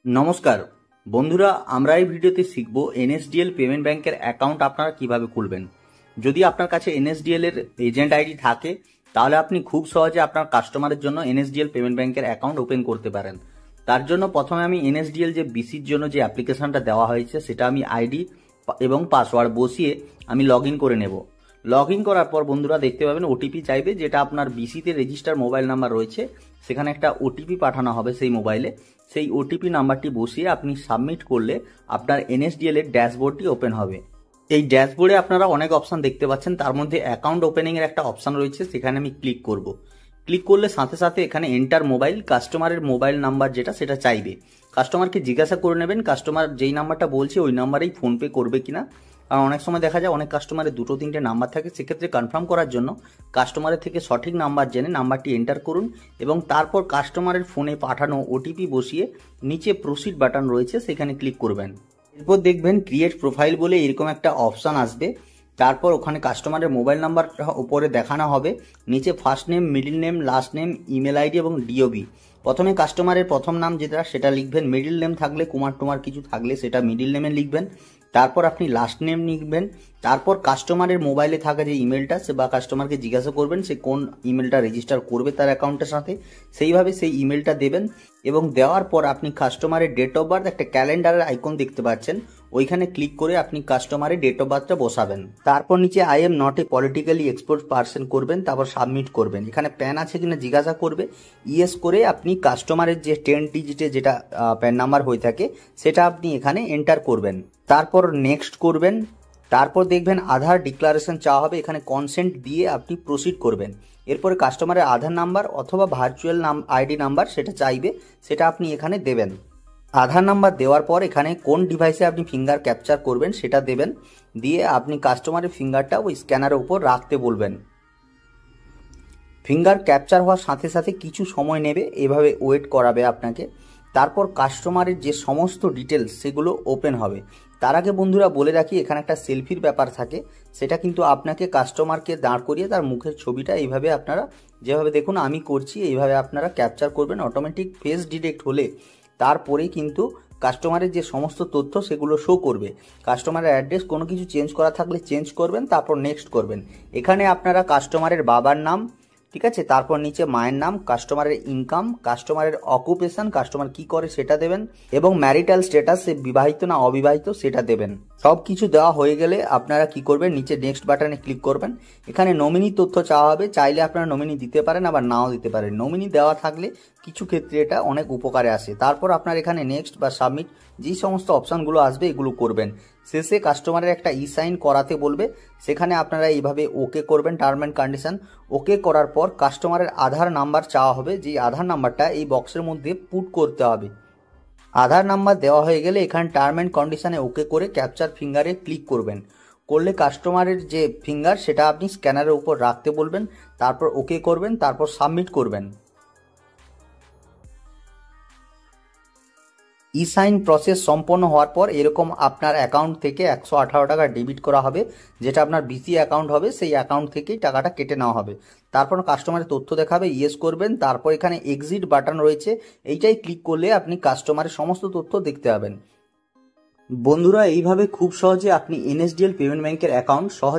নমস্কার বন্ধুরা, আমরা এই ভিডিওতে শিখব এনএসডিএল পেমেন্ট ব্যাংকের অ্যাকাউন্ট আপনারা কিভাবে খুলবেন। যদি আপনার কাছে এনএসডিএল এর এজেন্ট আইডি থাকে তাহলে আপনি খুব সহজে আপনার কাস্টমারের জন্য এনএসডিএল পেমেন্ট ব্যাংকের অ্যাকাউন্ট ওপেন করতে পারেন। তার জন্য প্রথমে আমি এনএসডিএল যে বিসির জন্য যে অ্যাপ্লিকেশনটা দেওয়া হয়েছে সেটা আমি আইডি এবং পাসওয়ার্ড বসিয়ে আমি লগ ইন করে নেব। লগ ইন করার পর বন্ধুরা দেখতে পাবেন ওটিপি চাইবে, যেটা আপনার বিসিতে রেজিস্টার মোবাইল নাম্বার রয়েছে সেখানে একটা ওটিপি পাঠানো হবে সেই মোবাইলে। সেই ওটিপি নাম্বারটি বসিয়ে আপনি সাবমিট করলে আপনার এনএসডিএল এর ড্যাশবোর্ডটি ওপেন হবে। এই ড্যাশবোর্ডে আপনারা অনেক অপশন দেখতে পাচ্ছেন, তার মধ্যে অ্যাকাউন্ট ওপেনিং এর একটা অপশন রয়েছে, সেখানে আমি ক্লিক করব। ক্লিক করলে সাথে সাথে এখানে এন্টার মোবাইল, কাস্টমারের মোবাইল নাম্বার যেটা সেটা চাইবে। কাস্টমারকে জিজ্ঞাসা করে নেবেন কাস্টমার যেই নাম্বারটা বলছে ওই নাম্বারেই ফোনপে করবে কিনা, কারণ অনেক সময় দেখা যায় অনেক কাস্টমারের দুটো তিনটে নাম্বার থাকে। সেক্ষেত্রে কনফার্ম করার জন্য কাস্টমারের থেকে সঠিক নাম্বার জেনে নাম্বারটি এন্টার করুন এবং তারপর কাস্টমারের ফোনে পাঠানো ওটিপি বসিয়ে নিচে প্রসিড বাটন রয়েছে সেখানে ক্লিক করবেন। এরপর দেখবেন ক্রিয়েট প্রোফাইল বলে এরকম একটা অপশান আসবে। তারপর ওখানে কাস্টমারের মোবাইল নাম্বার উপরে দেখানো হবে, নিচে first name, middle name, last name, email ID এবং ডিওবি। প্রথমে কাস্টমারের প্রথম নাম যেটা সেটা লিখবেন, মিডল নেম থাকলে কুমার টুমার কিছু থাকলে সেটা মিডল নেমে লিখবেন। তারপর আপনি লাস্ট নেম লিখবেন। তারপর কাস্টমারের মোবাইলে থাকা যে ইমেলটা সে বা কাস্টমারকে জিজ্ঞাসা করবেন সে কোন ইমেলটা রেজিস্টার করবে তার অ্যাকাউন্টের সাথে, সেইভাবে সেই ইমেলটা দেবেন এবং দেওয়ার পর আপনি কাস্টমারের ডেট অফ বার্থ, একটা ক্যালেন্ডারের আইকন দেখতে পাচ্ছেন, ওইখানে ক্লিক করে আপনি কাস্টমারের ডেট অফ বার্থটা বসাবেন। তারপর নিচে I am not a politically export person করবেন, তারপর সাবমিট করবেন। এখানে প্যান আছে কিনা জিজ্ঞাসা করবে, ইয়েস করে আপনি কাস্টমারের যে 10 ডিজিটে যেটা প্যান নাম্বার হয়ে থাকে সেটা আপনি এখানে এন্টার করবেন। তারপর নেক্সট করবেন। তারপর দেখবেন আধার ডিক্লারেশন চাওয়া হবে, এখানে কনসেন্ট দিয়ে আপনি প্রসিড করবেন। এরপরে কাস্টমারের আধার নাম্বার অথবা ভার্চুয়াল আইডি নাম্বার সেটা চাইবে, সেটা আপনি এখানে দেবেন। আধার নাম্বার দেওয়ার পর এখানে কোন ডিভাইসে আপনি ফিঙ্গার ক্যাপচার করবেন সেটা দেবেন, দিয়ে আপনি কাস্টমারের ফিঙ্গারটা ওই স্ক্যানারের উপর রাখতে বলবেন। ফিঙ্গার ক্যাপচার হওয়ার সাথে সাথে কিছু সময় নেবে, এভাবে ওয়েট করাবে আপনাকে। তারপর কাস্টমারের যে সমস্ত ডিটেলস সেগুলো ওপেন হবে। তার আগে বন্ধুরা বলে রাখি, এখানে একটা সেলফির ব্যাপার থাকে, সেটা কিন্তু আপনাকে কাস্টমারকে দাঁড় করিয়ে তার মুখের ছবিটা এইভাবে আপনারা যেভাবে দেখুন আমি করছি এইভাবে আপনারা ক্যাপচার করবেন। অটোমেটিক ফেস ডিটেক্ট হলে তারপরেই কিন্তু কাস্টমারের যে সমস্ত তথ্য সেগুলো শো করবে। কাস্টমারের অ্যাড্রেস কোনো কিছু চেঞ্জ করা থাকলে চেঞ্জ করবেন, তারপর নেক্সট করবেন। এখানে আপনারা কাস্টমারের বাবার নাম, ঠিক আছে, তারপর নিচে মায়ের নাম, কাস্টমারের ইনকাম, কাস্টমারের অকুপেশন, কাস্টমার কি করে সেটা দেবেন এবং ম্যারিটাল স্ট্যাটাস সে বিবাহিত না অবিবাহিত সেটা দেবেন। সব কিছু দেওয়া হয়ে গেলে আপনারা কি করবেন, নিচে নেক্সট বাটনে ক্লিক করবেন। এখানে নমিনি তথ্য চাওয়া হবে, চাইলে আপনারা নমিনি দিতে পারেন আবার নাও দিতে পারেন। নমিনি দেওয়া থাকলে কিছু ক্ষেত্রে এটা অনেক উপকারে আসে। তারপর আপনার এখানে নেক্সট বা সাবমিট যে সমস্ত অপশানগুলো আসবে এগুলো করবেন। শেষে কাস্টমারের একটা ই সাইন করাতে বলবে, সেখানে আপনারা এইভাবে ওকে করবেন টার্ম অ্যান্ড কন্ডিশন। ওকে করার পর কাস্টমারের আধার নাম্বার চাওয়া হবে, যে আধার নাম্বারটা এই বক্সের মধ্যে পুট করতে হবে। আধার নাম্বার দেওয়া হয়ে গেলে এখানে টার্ম অ্যান্ড কন্ডিশনে ওকে করে ক্যাপচার ফিঙ্গারে ক্লিক করবেন। করলে কাস্টমারের যে ফিঙ্গার সেটা আপনি স্ক্যানারের উপর রাখতে বলবেন, তারপর ওকে করবেন, তারপর সাবমিট করবেন। ই সাইন প্রসেস সম্পন্ন হওয়ার পর এরকম আপনার অ্যাকাউন্ট থেকে 118 টাকা ডেবিট করা হবে, যেটা আপনার বিসি অ্যাকাউন্ট হবে, সেই অ্যাকাউন্ট থেকেই টাকাটা কেটে নেওয়া হবে। তারপর কাস্টমারের তথ্য দেখাবে, ইয়েস করবেন। তারপর এখানে এক্সিট বাটন রয়েছে, এইটাই ক্লিক করলে আপনি কাস্টমারের সমস্ত তথ্য দেখতে পাবেন। বন্ধুরা, এইভাবে খুব সহজে আপনি এনএসডিএল পেমেন্ট ব্যাংকের অ্যাকাউন্ট সহজে